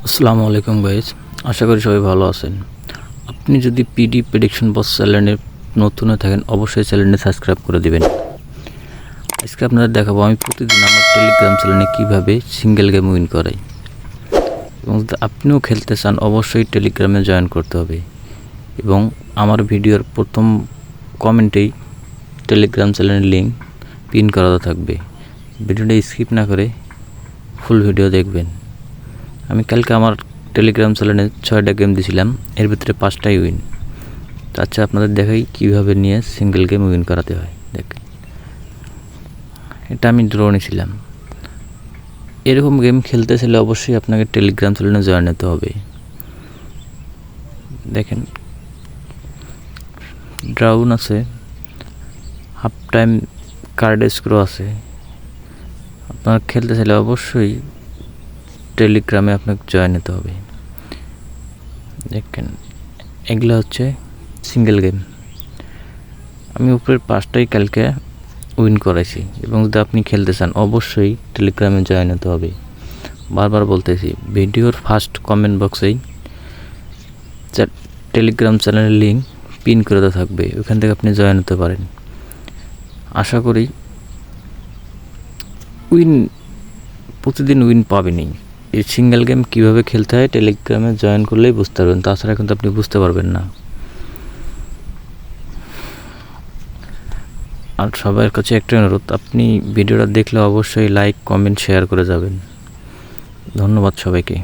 আসসালামু আলাইকুম গাইজ, আশা করি সবাই ভালো আছেন। আপনি যদি পিডি প্রেডিকশন বস চ্যানেলে নতুন হয়ে থাকেন, অবশ্যই চ্যানেলটি সাবস্ক্রাইব করে দিবেন। আজকে আপনাদের দেখাবো আমি প্রতিদিন আমার টেলিগ্রাম চ্যানেলে কীভাবে সিঙ্গেল গেম উইন করাই। এবং যদি আপনিও খেলতে চান, অবশ্যই টেলিগ্রামে জয়েন করতে হবে। এবং আমার ভিডিওর প্রথম কমেন্টেই টেলিগ্রাম চ্যানেলের লিঙ্ক পিন করা থাকবে। ভিডিওটা স্কিপ না করে ফুল ভিডিও দেখবেন। আমি কালকে আমার টেলিগ্রাম চ্যানেলে 6টা গেম দিয়েছিলাম, এর ভিতরে 5টাই উইন। আচ্ছা, আপনাদের দেখাই কীভাবে নিয়ে সিঙ্গেল গেম উইন করাতে হয়। দেখেন, এটা আমি ড্র নিয়েছিলাম। এরকম গেম খেলতে চাইলে অবশ্যই আপনাকে টেলিগ্রাম চ্যানেলে জয়েন হতে হবে। দেখেন, ড্রাউন আছে, হাফ টাইম কার্ড স্ক্রো আছে। আপনারা খেলতে চাইলে অবশ্যই টেলিগ্রামে আপনাকে জয়েন হতে হবে। দেখেন, এগুলো হচ্ছে সিঙ্গেল গেম। আমি উপরের 5টাই কালকে উইন করাইছি। এবং যদি আপনি খেলতে চান, অবশ্যই টেলিগ্রামে জয়েন হতে হবে। বারবার বলতেছি, ভিডিওর ফার্স্ট কমেন্ট বক্সেই টেলিগ্রাম চ্যানেলের লিঙ্ক পিন করে দেওয়া থাকবে, ওখান থেকে আপনি জয়েন হতে পারেন। আশা করি প্রতিদিন উইন পাবেনই। এই সিঙ্গেল গেম কীভাবে খেলতে হয় টেলিগ্রামে জয়েন করলেই বুঝতে পারবেন, তাছাড়া কিন্তু আপনি বুঝতে পারবেন না। আর সবার কাছে একটা অনুরোধ, আপনি ভিডিওটা দেখলে অবশ্যই লাইক, কমেন্ট, শেয়ার করে যাবেন। ধন্যবাদ সবাইকে।